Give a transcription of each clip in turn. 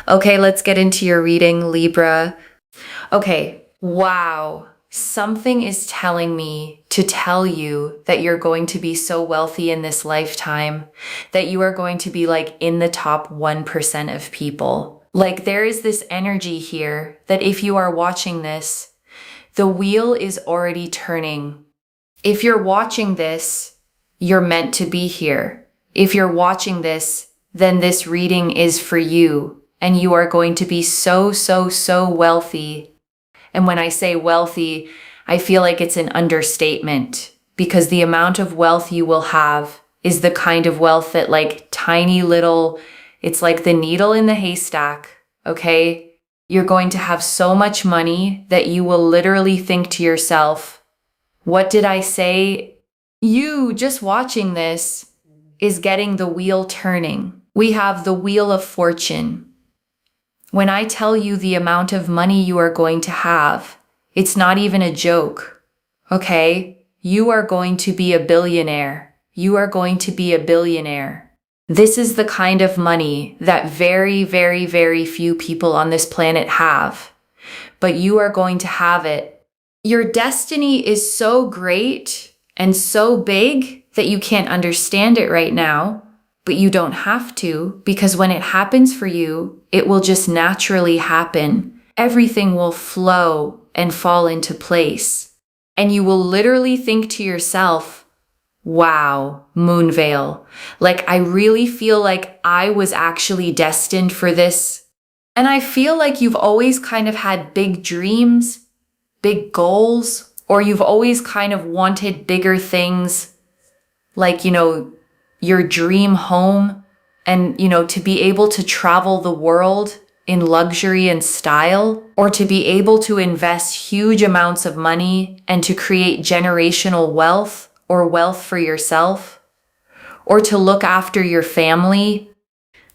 Okay, let's get into your reading, Libra. Okay, wow. Something is telling me to tell you that you're going to be so wealthy in this lifetime, that you are going to be like in the top 1% of people. Like there is this energy here that if you are watching this, the wheel is already turning. If you're watching this, you're meant to be here. If you're watching this, then this reading is for you, and you are going to be so, so, so wealthy. And when I say wealthy, I feel like it's an understatement because the amount of wealth you will have is the kind of wealth that like tiny little, it's like the needle in the haystack, okay? You're going to have so much money that you will literally think to yourself, what did I say? You just watching this is getting the wheel turning. We have the wheel of fortune. When I tell you the amount of money you are going to have, it's not even a joke, okay? You are going to be a billionaire. You are going to be a billionaire. This is the kind of money that very, very, very few people on this planet have, but you are going to have it. Your destiny is so great and so big that you can't understand it right now. But you don't have to, because when it happens for you, it will just naturally happen. Everything will flow and fall into place. And you will literally think to yourself, wow, Moonveil, like I really feel like I was actually destined for this. And I feel like you've always kind of had big dreams, big goals, or you've always kind of wanted bigger things, like, your dream home and, to be able to travel the world in luxury and style, or to be able to invest huge amounts of money and to create generational wealth or wealth for yourself, or to look after your family.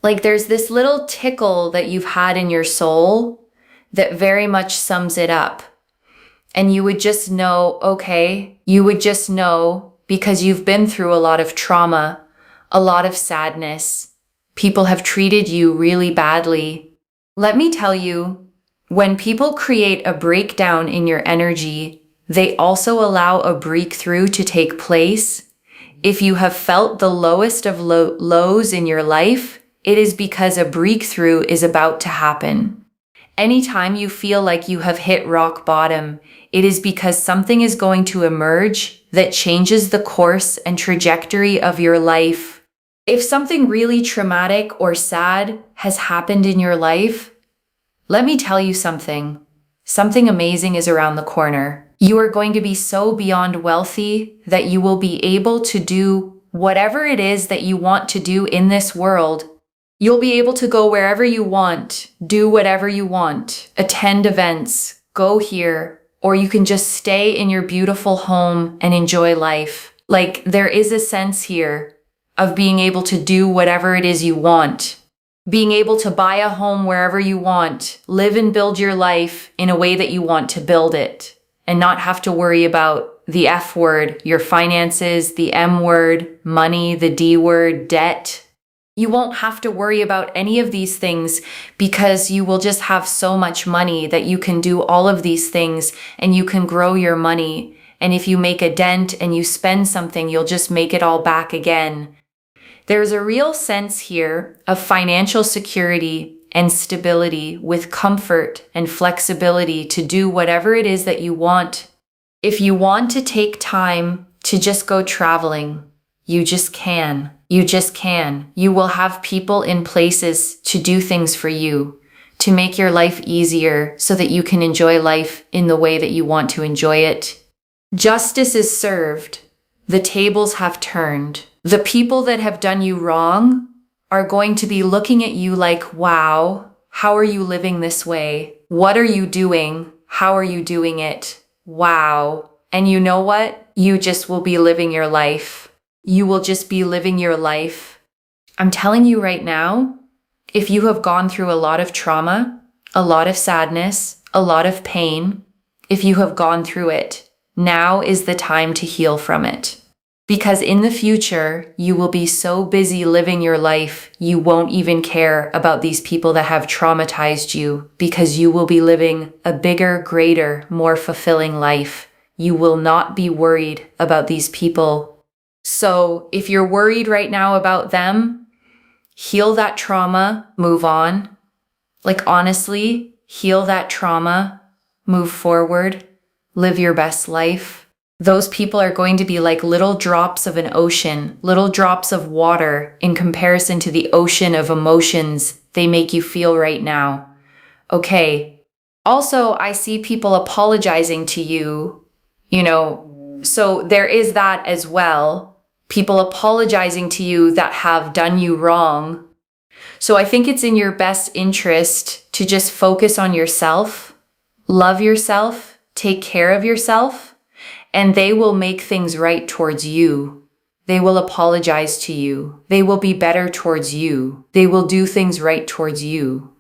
Like there's this little tickle that you've had in your soul that very much sums it up. And you would just know, okay, you would just know because you've been through a lot of trauma, a lot of sadness. People have treated you really badly. Let me tell you, when people create a breakdown in your energy, they also allow a breakthrough to take place. If you have felt the lowest of lows in your life, it is because a breakthrough is about to happen. Anytime you feel like you have hit rock bottom, it is because something is going to emerge that changes the course and trajectory of your life. If something really traumatic or sad has happened in your life, let me tell you something. Something amazing is around the corner. You are going to be so beyond wealthy that you will be able to do whatever it is that you want to do in this world. You'll be able to go wherever you want, do whatever you want, attend events, go here, or you can just stay in your beautiful home and enjoy life. Like there is a sense here of being able to do whatever it is you want, being able to buy a home wherever you want, live and build your life in a way that you want to build it, and not have to worry about the F word, your finances, the M word, money, the D word, debt. You won't have to worry about any of these things because you will just have so much money that you can do all of these things and you can grow your money. And if you make a dent and you spend something, you'll just make it all back again. There's a real sense here of financial security and stability with comfort and flexibility to do whatever it is that you want. If you want to take time to just go traveling, you just can. You just can. You will have people in places to do things for you, to make your life easier so that you can enjoy life in the way that you want to enjoy it. Justice is served. The tables have turned. The people that have done you wrong are going to be looking at you like, wow, how are you living this way? What are you doing? How are you doing it? Wow. And you know what? You just will be living your life. You will just be living your life. I'm telling you right now, if you have gone through a lot of trauma, a lot of sadness, a lot of pain, if you have gone through it, now is the time to heal from it. Because in the future, you will be so busy living your life, you won't even care about these people that have traumatized you, because you will be living a bigger, greater, more fulfilling life. You will not be worried about these people. So if you're worried right now about them, heal that trauma, move on. Like honestly, heal that trauma, move forward, live your best life. Those people are going to be like little drops of an ocean, little drops of water in comparison to the ocean of emotions they make you feel right now. Okay. Also, I see people apologizing to you, so there is that as well. People apologizing to you that have done you wrong. So I think it's in your best interest to just focus on yourself, love yourself, take care of yourself, and they will make things right towards you. They will apologize to you. They will be better towards you. They will do things right towards you.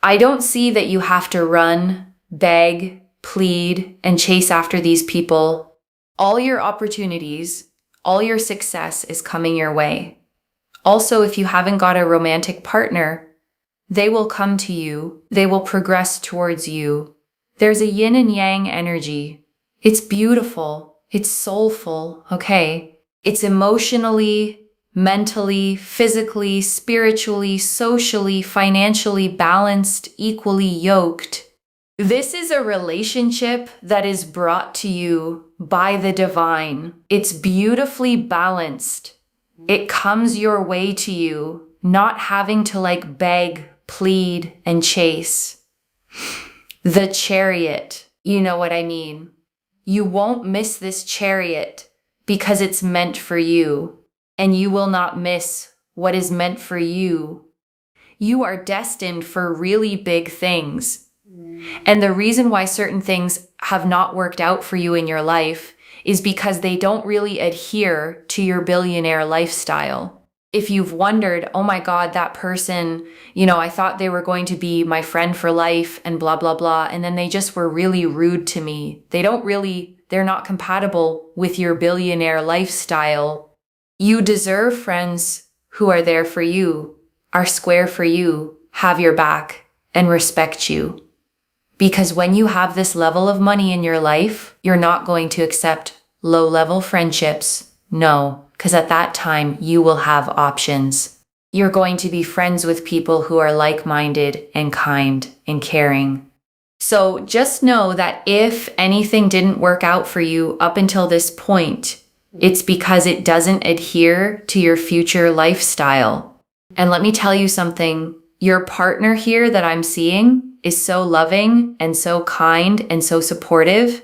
I don't see that you have to run, beg, plead, and chase after these people. All your opportunities, all your success is coming your way. Also, if you haven't got a romantic partner, they will come to you. They will progress towards you. There's a yin and yang energy. It's beautiful. It's soulful, okay? It's emotionally, mentally, physically, spiritually, socially, financially balanced, equally yoked. This is a relationship that is brought to you by the divine. It's beautifully balanced. It comes your way to you, not having to beg, plead, and chase. The Chariot, you know what I mean? You won't miss this chariot because it's meant for you, and you will not miss what is meant for you. You are destined for really big things. And the reason why certain things have not worked out for you in your life is because they don't really adhere to your billionaire lifestyle. If you've wondered, oh my God, that person, I thought they were going to be my friend for life and blah, blah, blah. And then they just were really rude to me. They're not compatible with your billionaire lifestyle. You deserve friends who are there for you, are square for you, have your back, and respect you. Because when you have this level of money in your life, you're not going to accept low-level friendships. No, because at that time, you will have options. You're going to be friends with people who are like-minded and kind and caring. So just know that if anything didn't work out for you up until this point, it's because it doesn't adhere to your future lifestyle. And let me tell you something, your partner here that I'm seeing is so loving and so kind and so supportive,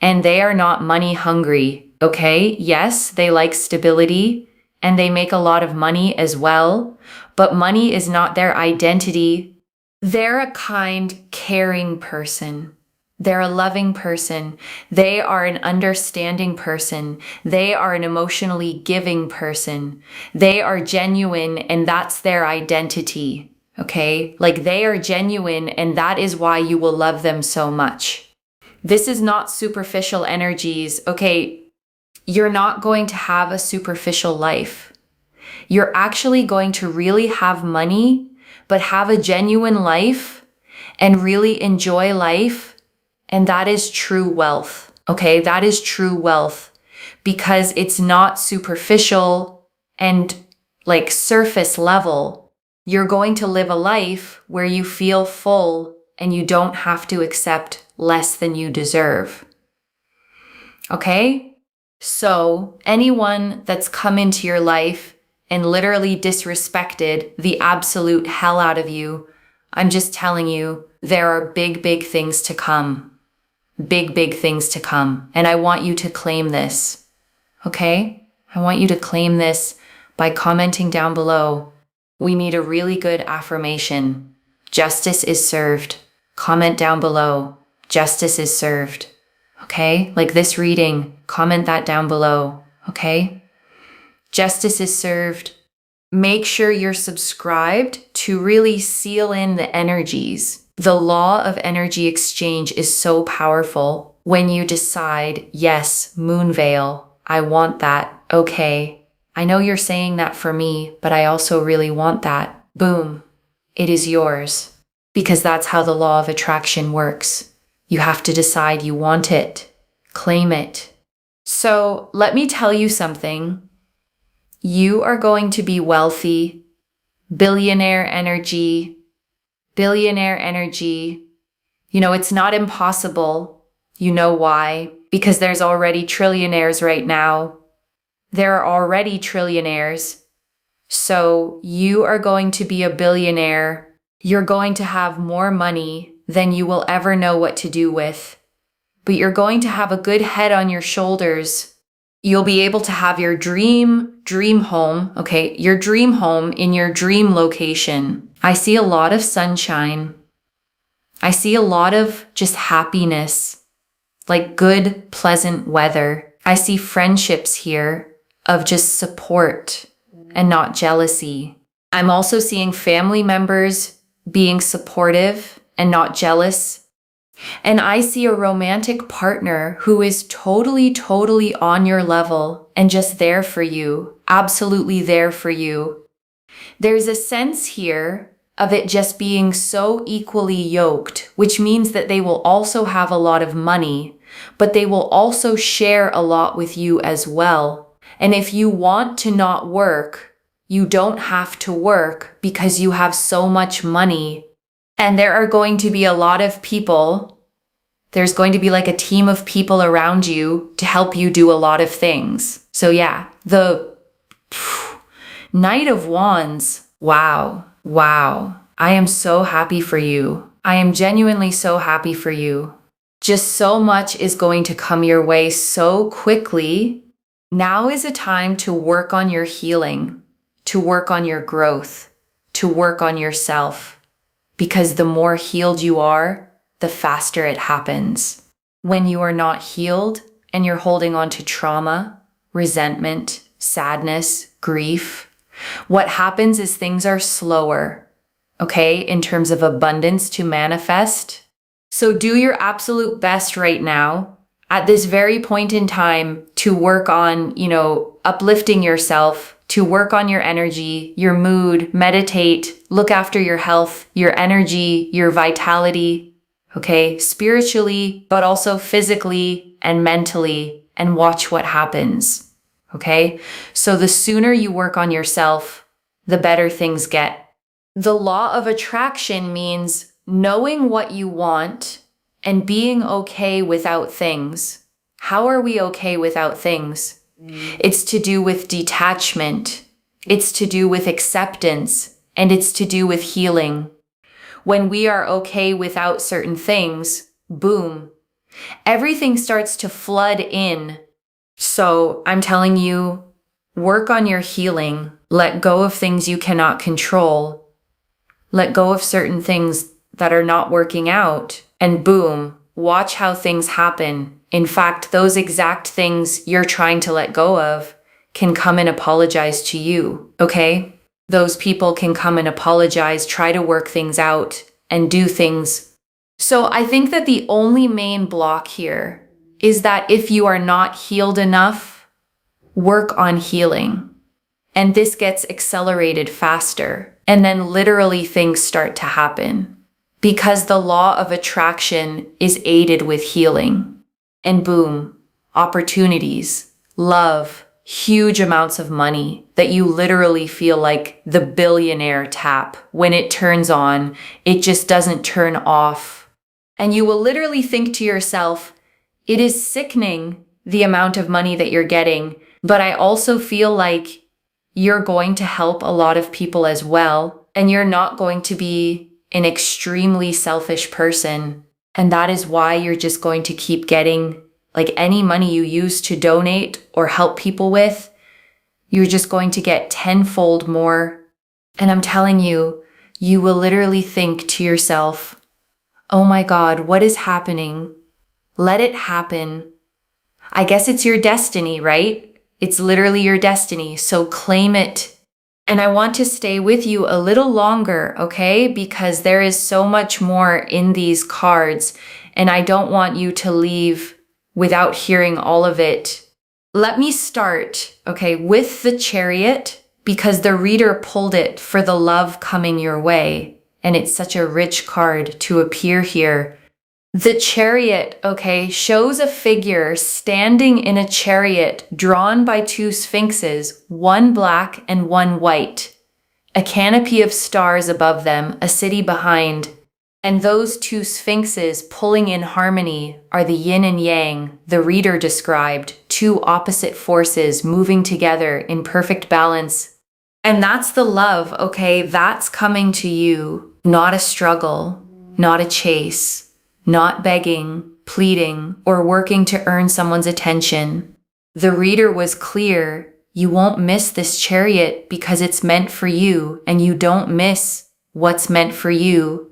and they are not money hungry, okay? Yes, they like stability and they make a lot of money as well, but money is not their identity. They're a kind, caring person. They're a loving person. They are an understanding person. They are an emotionally giving person. They are genuine, and that's their identity. Okay? They are genuine, and that is why you will love them so much. This is not superficial energies. Okay, you're not going to have a superficial life. You're actually going to really have money, but have a genuine life and really enjoy life. And that is true wealth. Okay, that is true wealth because it's not superficial and surface level. You're going to live a life where you feel full and you don't have to accept less than you deserve. Okay? So anyone that's come into your life and literally disrespected the absolute hell out of you, I'm just telling you, there are big, big things to come. Big, big things to come. And I want you to claim this. Okay? I want you to claim this by commenting down below. We need a really good affirmation. Justice is served. Comment down below. Justice is served. Okay? This reading, comment that down below. Okay? Justice is served. Make sure you're subscribed to really seal in the energies. The law of energy exchange is so powerful when you decide, yes, Moonveil, I want that. Okay. I know you're saying that for me, but I also really want that. Boom. It is yours. Because that's how the law of attraction works. You have to decide you want it. Claim it. So let me tell you something. You are going to be wealthy. Billionaire energy. Billionaire energy. You know, it's not impossible. You know why? Because there's already trillionaires right now. There are already trillionaires. So you are going to be a billionaire. You're going to have more money than you will ever know what to do with. But you're going to have a good head on your shoulders. You'll be able to have your dream home, okay? Your dream home in your dream location. I see a lot of sunshine. I see a lot of just happiness, like good, pleasant weather. I see friendships here of just support and not jealousy. I'm also seeing family members being supportive and not jealous. And I see a romantic partner who is totally on your level and just there for you, absolutely there for you. There's a sense here of it just being so equally yoked, which means that they will also have a lot of money, but they will also share a lot with you as well. And if you want to not work, you don't have to work because you have so much money. And there are going to be a lot of people. There's going to be like a team of people around you to help you do a lot of things. So yeah, the Knight of Wands. Wow. I am so happy for you. I am genuinely so happy for you. Just so much is going to come your way so quickly. Now is a time to work on your healing, to work on your growth, to work on yourself. Because the more healed you are, the faster it happens. When you are not healed and you're holding on to trauma, resentment, sadness, grief, what happens is things are slower, okay, in terms of abundance to manifest. So do your absolute best right now at this very point in time to work on, uplifting yourself, to work on your energy, your mood, meditate, look after your health, your energy, your vitality, okay, spiritually, but also physically and mentally, and watch what happens, okay? So the sooner you work on yourself, the better things get. The law of attraction means knowing what you want and being okay without things. How are we okay without things? It's to do with detachment. It's to do with acceptance, and it's to do with healing. When we are okay without certain things, boom, everything starts to flood in. So I'm telling you, work on your healing. Let go of things you cannot control. Let go of certain things that are not working out, and boom, watch how things happen. In fact, those exact things you're trying to let go of can come and apologize to you, okay? Those people can come and apologize, try to work things out, and do things. So I think that the only main block here is that if you are not healed enough, work on healing. And this gets accelerated faster. And then literally things start to happen. Because the law of attraction is aided with healing. And boom, opportunities, love, huge amounts of money that you literally feel like the billionaire tap. When it turns on, it just doesn't turn off. And you will literally think to yourself, it is sickening the amount of money that you're getting, but I also feel like you're going to help a lot of people as well, and you're not going to be an extremely selfish person. And that is why you're just going to keep getting, like, any money you use to donate or help people with, you're just going to get tenfold more. And I'm telling you, you will literally think to yourself, oh my God, what is happening? Let it happen. I guess it's your destiny, right? It's literally your destiny, so claim it. And I want to stay with you a little longer, okay? Because there is so much more in these cards, and I don't want you to leave without hearing all of it. Let me start, okay, with the Chariot because the reader pulled it for the love coming your way. And it's such a rich card to appear here. The Chariot, okay, shows a figure standing in a chariot drawn by two sphinxes, one black and one white. A canopy of stars above them, a city behind. And those two sphinxes pulling in harmony are the yin and yang the reader described, two opposite forces moving together in perfect balance. And that's the love, okay? That's coming to you, not a struggle, not a chase, not begging, pleading, or working to earn someone's attention. The reader was clear. You won't miss this Chariot because it's meant for you, and you don't miss what's meant for you.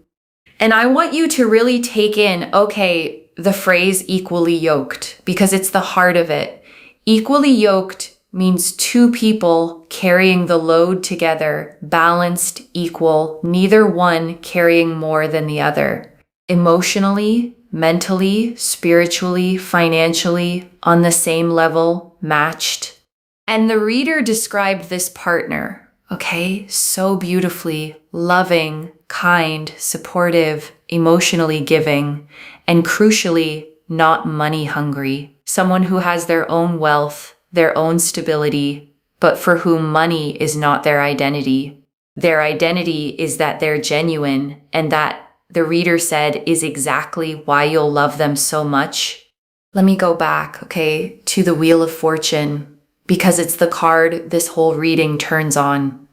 And I want you to really take in, okay, the phrase equally yoked, because it's the heart of it. Equally yoked means two people carrying the load together, balanced, equal, neither one carrying more than the other. Emotionally, mentally, spiritually, financially, on the same level, matched. And the reader described this partner, okay, so beautifully, loving, kind, supportive, emotionally giving, and crucially, not money hungry. Someone who has their own wealth, their own stability, but for whom money is not their identity. Their identity is that they're genuine, and that, the reader said, is exactly why you'll love them so much. Let me go back, okay, to the Wheel of Fortune, because it's the card this whole reading turns on.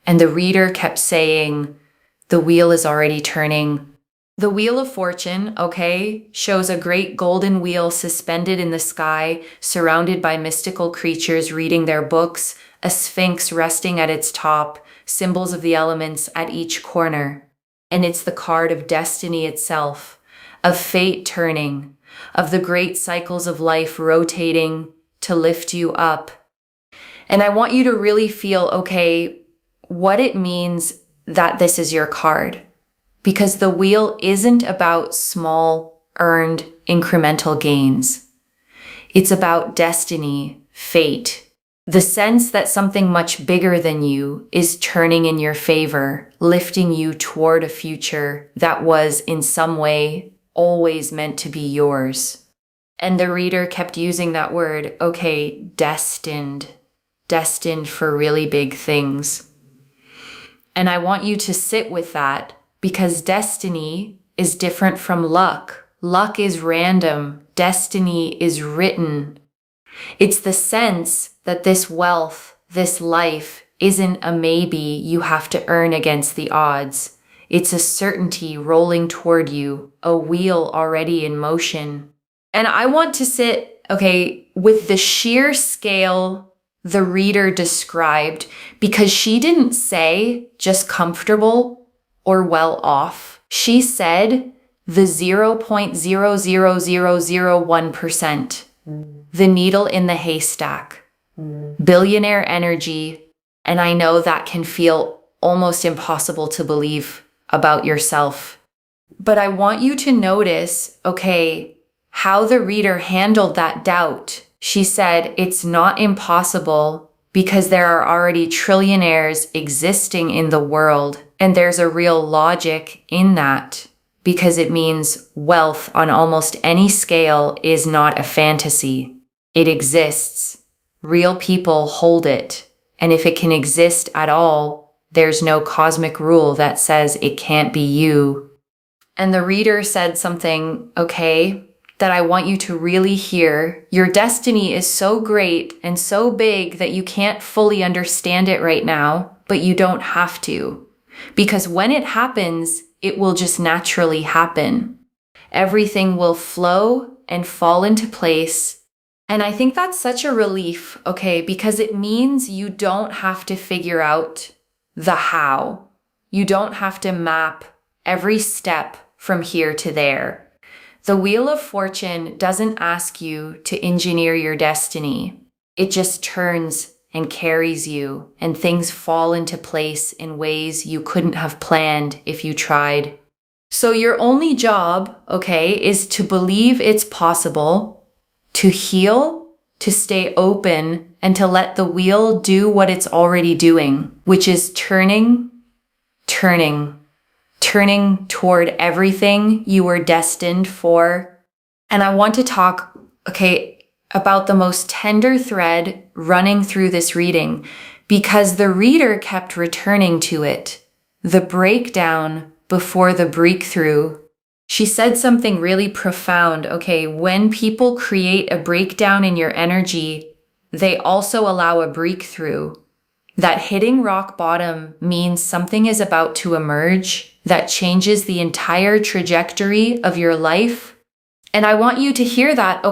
And the reader kept saying, the wheel is already turning. The Wheel of Fortune, okay, shows a great golden wheel suspended in the sky, surrounded by mystical creatures reading their books, a sphinx resting at its top, symbols of the elements at each corner. And it's the card of destiny itself, of fate turning, of the great cycles of life rotating to lift you up. And I want you to really feel, okay, what it means that this is your card. Because the wheel isn't about small, earned, incremental gains. It's about destiny, fate, the sense that something much bigger than you is turning in your favor, lifting you toward a future that was in some way always meant to be yours. And the reader kept using that word, okay, destined for really big things. And I want you to sit with that because destiny is different from luck. Luck is random. Destiny is written. It's the sense that this wealth, this life, isn't a maybe you have to earn against the odds. It's a certainty rolling toward you, a wheel already in motion. And I want to sit, okay, with the sheer scale the reader described, because she didn't say just comfortable or well off. She said the 0.00001%, the needle in the haystack, billionaire energy. And I know that can feel almost impossible to believe about yourself. But I want you to notice, okay, how the reader handled that doubt. She said, it's not impossible because there are already trillionaires existing in the world. And there's a real logic in that because it means wealth on almost any scale is not a fantasy. It exists. Real people hold it. And if it can exist at all, there's no cosmic rule that says it can't be you. And the reader said something, okay, that I want you to really hear. Your destiny is so great and so big that you can't fully understand it right now, but you don't have to. Because when it happens, it will just naturally happen. Everything will flow and fall into place. And I think that's such a relief, okay, because it means you don't have to figure out the how. You don't have to map every step from here to there. The Wheel of Fortune doesn't ask you to engineer your destiny. It just turns and carries you, and things fall into place in ways you couldn't have planned if you tried. So your only job, okay, is to believe it's possible, to heal, to stay open and to let the wheel do what it's already doing, which is turning toward everything you were destined for. And I want to talk, about the most tender thread running through this reading, because the reader kept returning to it. The breakdown before the breakthrough. She said something really profound. When people create a breakdown in your energy, they also allow a breakthrough. That hitting rock bottom means something is about to emerge that changes the entire trajectory of your life. And I want you to hear that,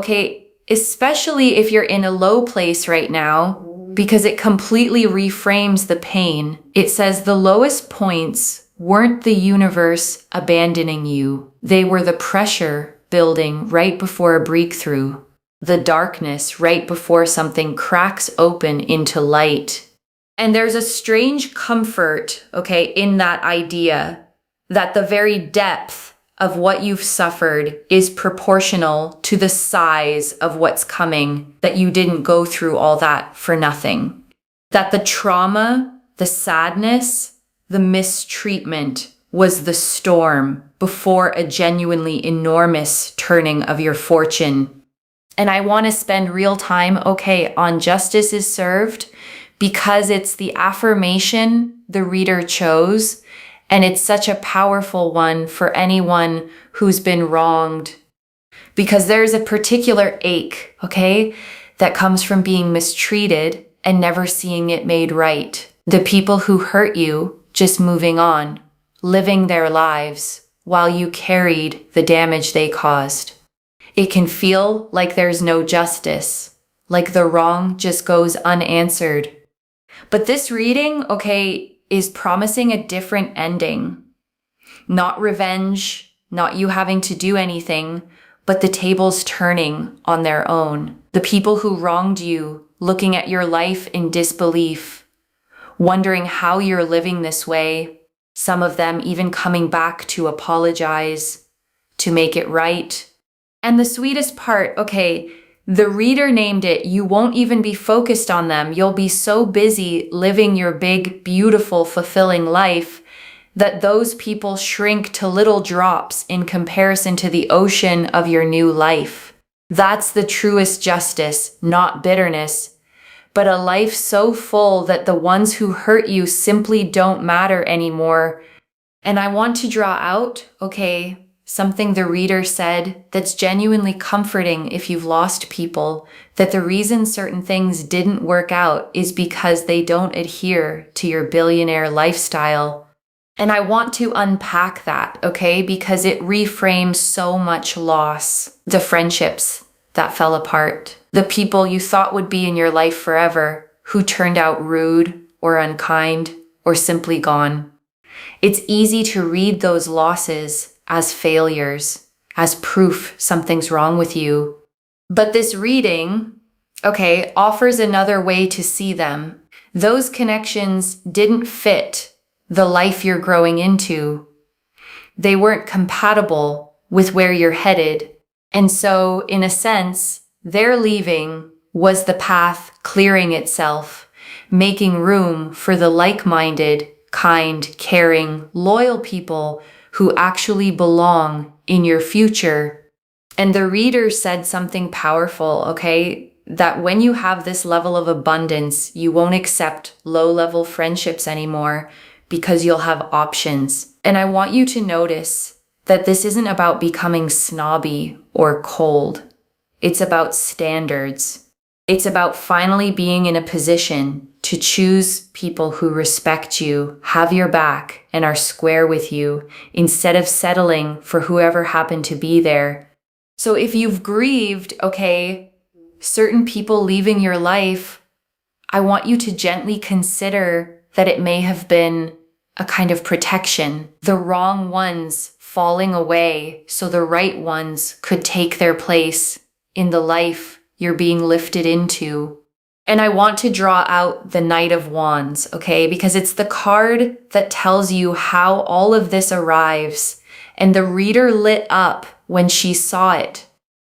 especially if you're in a low place right now, because it completely reframes the pain. It says the lowest points weren't the universe abandoning you. They were the pressure building right before a breakthrough, the darkness right before something cracks open into light. And there's a strange comfort, in that idea that the very depth of what you've suffered is proportional to the size of what's coming, that you didn't go through all that for nothing. That the trauma, the sadness, the mistreatment was the storm before a genuinely enormous turning of your fortune. And I want to spend real time, on justice is served, because it's the affirmation the reader chose, and it's such a powerful one for anyone who's been wronged. Because there's a particular ache, that comes from being mistreated and never seeing it made right. The people who hurt you just moving on, living their lives while you carried the damage they caused. It can feel like there's no justice, like the wrong just goes unanswered. But this reading, is promising a different ending. Not revenge, not you having to do anything, but the tables turning on their own. The people who wronged you looking at your life in disbelief, wondering how you're living this way. Some of them even coming back to apologize, to make it right. And the sweetest part, the reader named it, you won't even be focused on them. You'll be so busy living your big, beautiful, fulfilling life that those people shrink to little drops in comparison to the ocean of your new life. That's the truest justice, not bitterness, but a life so full that the ones who hurt you simply don't matter anymore. And I want to draw out, something the reader said that's genuinely comforting if you've lost people, that the reason certain things didn't work out is because they don't adhere to your billionaire lifestyle. And I want to unpack that, because it reframes so much loss. The friendships that fell apart, the people you thought would be in your life forever, who turned out rude or unkind or simply gone. It's easy to read those losses as failures, as proof something's wrong with you. But this reading, offers another way to see them. Those connections didn't fit the life you're growing into. They weren't compatible with where you're headed. And so, in a sense, their leaving was the path clearing itself, making room for the like-minded, kind, caring, loyal people who actually belong in your future. And the reader said something powerful, that when you have this level of abundance, you won't accept low-level friendships anymore because you'll have options. And I want you to notice that this isn't about becoming snobby or cold. It's about standards. It's about finally being in a position to choose people who respect you, have your back, and are square with you, instead of settling for whoever happened to be there. So if you've grieved, certain people leaving your life, I want you to gently consider that it may have been a kind of protection. The wrong ones falling away so the right ones could take their place in the life you're being lifted into. And I want to draw out the Knight of Wands, because it's the card that tells you how all of this arrives. And the reader lit up when she saw it.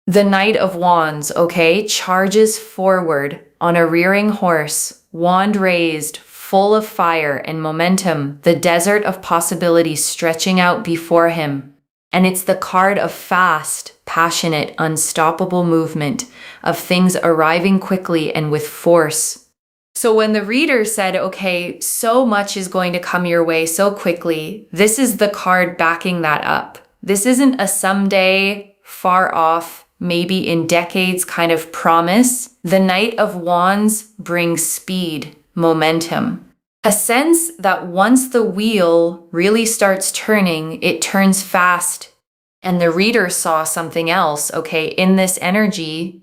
The Knight of Wands, okay, charges forward on a rearing horse, wand raised, full of fire and momentum, the desert of possibilities stretching out before him. And it's the card of fast, passionate, unstoppable movement, of things arriving quickly and with force. So when the reader said, okay, so much is going to come your way so quickly, this is the card backing that up. This isn't a someday, far off, maybe in decades kind of promise. The Knight of Wands brings speed, momentum. A sense that once the wheel really starts turning, it turns fast. And the reader saw something else, okay? In this energy,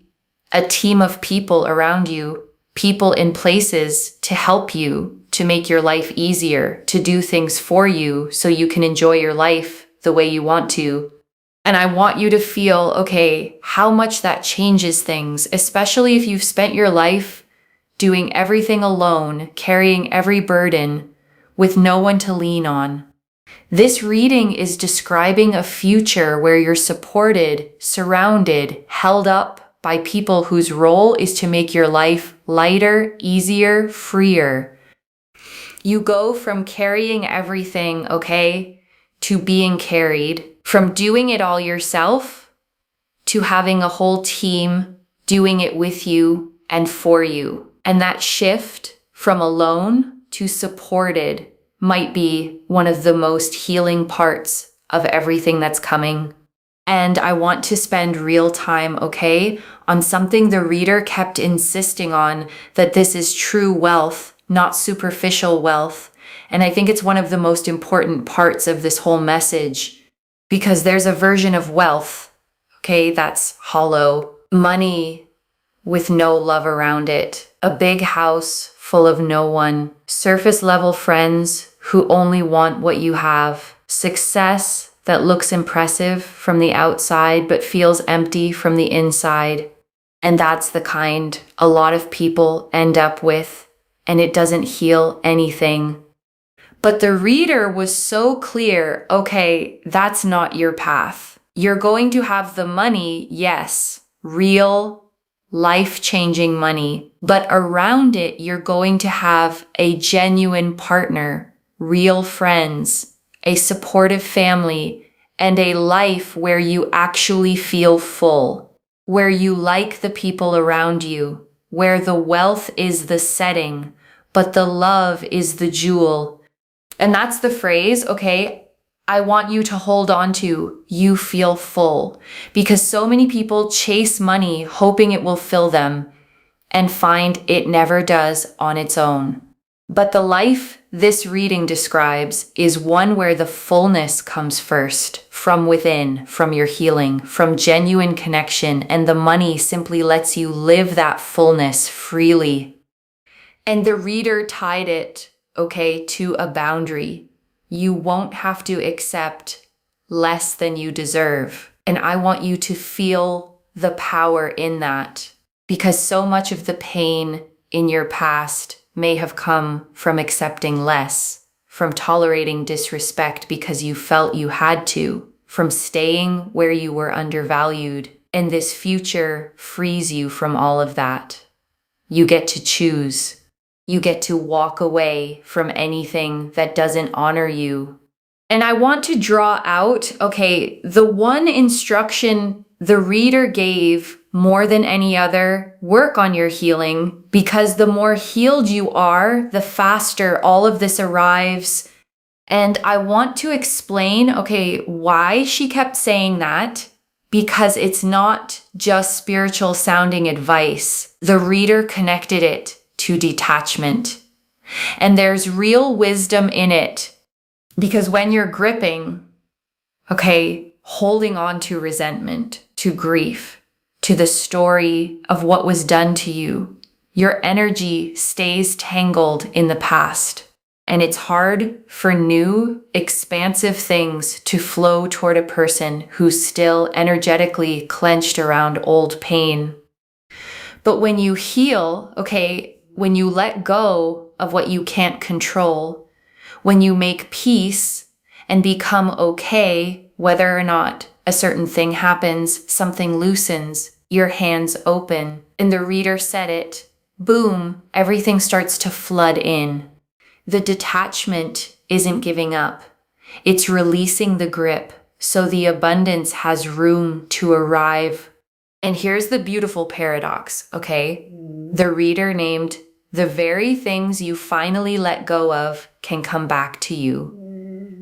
a team of people around you, people in places to help you, to make your life easier, to do things for you so you can enjoy your life the way you want to. And I want you to feel, okay, how much that changes things, especially if you've spent your life doing everything alone, carrying every burden with no one to lean on. This reading is describing a future where you're supported, surrounded, held up by people whose role is to make your life lighter, easier, freer. You go from carrying everything, okay, to being carried, from doing it all yourself to having a whole team doing it with you and for you. And that shift from alone to supported might be one of the most healing parts of everything that's coming. And I want to spend real time, okay, on something the reader kept insisting on, that this is true wealth, not superficial wealth. And I think it's one of the most important parts of this whole message, because there's a version of wealth, okay, that's hollow. Money with no love around it. A big house full of no one. Surface level friends who only want what you have. Success that looks impressive from the outside but feels empty from the inside. And that's the kind a lot of people end up with, and it doesn't heal anything. But the reader was so clear, okay, that's not your path. You're going to have the money, yes, real, life-changing money, but around it, you're going to have a genuine partner, real friends, a supportive family, and a life where you actually feel full, where you like the people around you, where the wealth is the setting, but the love is the jewel. And that's the phrase, okay, I want you to hold on to, you feel full. Because so many people chase money hoping it will fill them and find it never does on its own. But the life this reading describes is one where the fullness comes first, from within, from your healing, from genuine connection, and the money simply lets you live that fullness freely. And the reader tied it, okay, to a boundary. You won't have to accept less than you deserve. And I want you to feel the power in that, because so much of the pain in your past may have come from accepting less, from tolerating disrespect because you felt you had to, from staying where you were undervalued. And this future frees you from all of that. You get to choose. You get to walk away from anything that doesn't honor you. And I want to draw out, okay, the one instruction the reader gave more than any other, work on your healing, because the more healed you are, the faster all of this arrives. And I want to explain, okay, why she kept saying that, because it's not just spiritual sounding advice. The reader connected it to detachment. And there's real wisdom in it, because when you're gripping, okay, holding on to resentment, to grief, to the story of what was done to you, your energy stays tangled in the past. And it's hard for new, expansive things to flow toward a person who's still energetically clenched around old pain. But when you heal, okay, when you let go of what you can't control, when you make peace and become okay, whether or not A certain thing happens, something loosens, your hands open, and the reader said it. Boom, everything starts to flood in. The detachment isn't giving up. It's releasing the grip, so the abundance has room to arrive. And here's the beautiful paradox, okay? The reader named, the very things you finally let go of can come back to you.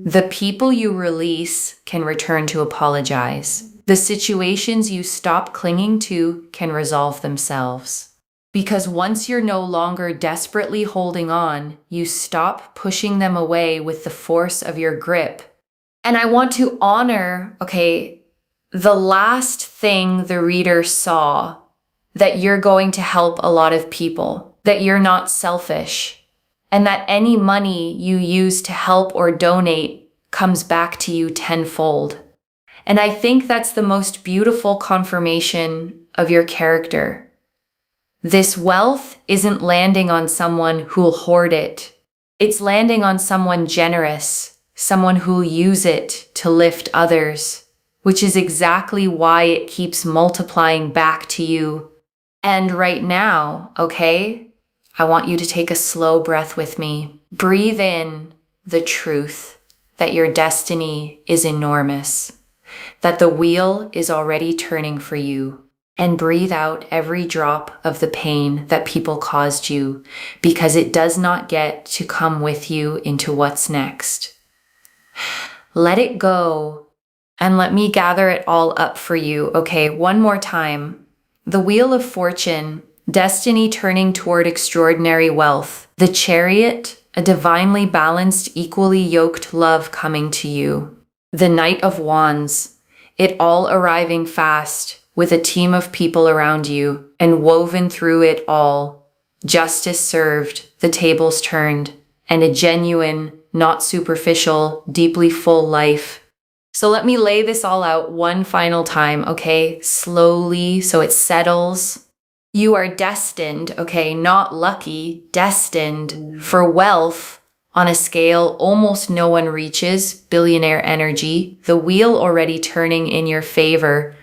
The people you release can return to apologize. The situations you stop clinging to can resolve themselves. Because once you're no longer desperately holding on, you stop pushing them away with the force of your grip. And I want to honor, the last thing the reader saw, that you're going to help a lot of people, that you're not selfish, and that any money you use to help or donate comes back to you tenfold. And I think that's the most beautiful confirmation of your character. This wealth isn't landing on someone who'll hoard it. It's landing on someone generous, someone who'll use it to lift others, which is exactly why it keeps multiplying back to you. And right now, I want you to take a slow breath with me. Breathe in the truth that your destiny is enormous, that the wheel is already turning for you. And breathe out every drop of the pain that people caused you, because it does not get to come with you into what's next. Let it go, and let me gather it all up for you. One more time. The Wheel of Fortune, destiny turning toward extraordinary wealth. The Chariot, a divinely balanced, equally yoked love coming to you. The Knight of Wands, it all arriving fast, with a team of people around you, and woven through it all, justice served, the tables turned, and a genuine, not superficial, deeply full life. So let me lay this all out one final time, slowly, so it settles. You are destined, not lucky, destined for wealth on a scale almost no one reaches, billionaire energy, the wheel already turning in your favor.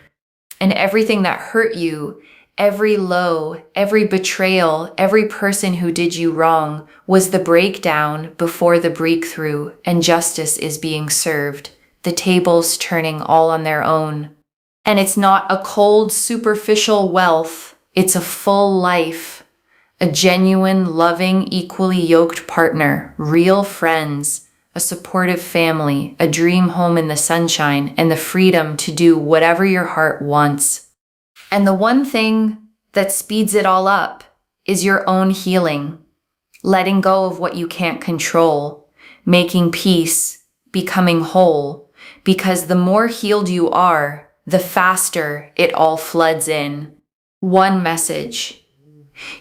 And everything that hurt you, every low, every betrayal, every person who did you wrong was the breakdown before the breakthrough, and justice is being served, the tables turning all on their own. And it's not a cold, superficial wealth, it's a full life, a genuine, loving, equally yoked partner, real friends, a supportive family, a dream home in the sunshine, and the freedom to do whatever your heart wants. And the one thing that speeds it all up is your own healing, letting go of what you can't control, making peace, becoming whole, because the more healed you are, the faster it all floods in. One message.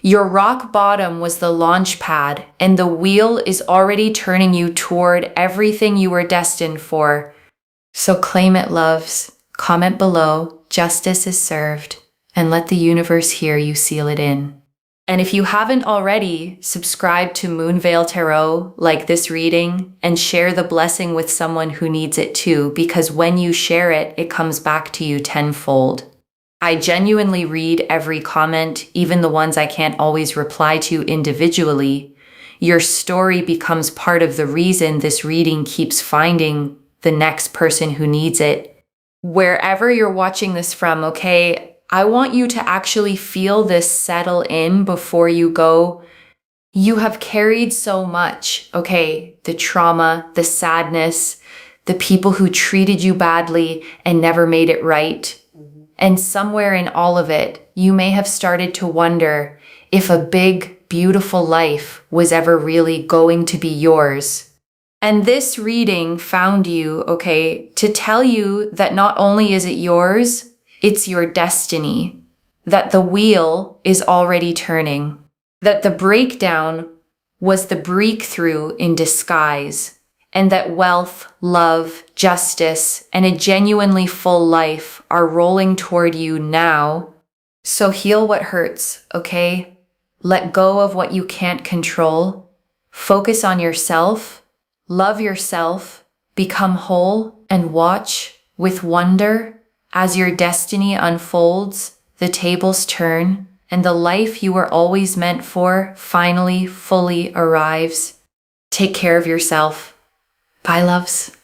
Your rock bottom was the launch pad, and the wheel is already turning you toward everything you were destined for. So claim it, loves. Comment below, justice is served, and let the universe hear you seal it in. And if you haven't already, subscribe to Moonveil Tarot, like this reading, and share the blessing with someone who needs it too, because when you share it, it comes back to you tenfold. I genuinely read every comment, even the ones I can't always reply to individually. Your story becomes part of the reason this reading keeps finding the next person who needs it. Wherever you're watching this from, I want you to actually feel this settle in before you go. You have carried so much, the trauma, the sadness, the people who treated you badly and never made it right. And somewhere in all of it, you may have started to wonder if a big, beautiful life was ever really going to be yours. And this reading found you, to tell you that not only is it yours, it's your destiny, that the wheel is already turning, that the breakdown was the breakthrough in disguise, and that wealth, love, justice, and a genuinely full life are rolling toward you now. So heal what hurts, Let go of what you can't control. Focus on yourself. Love yourself. Become whole and watch with wonder As your destiny unfolds, the tables turn, and the life you were always meant for finally fully arrives. Take care of yourself. Bye, loves.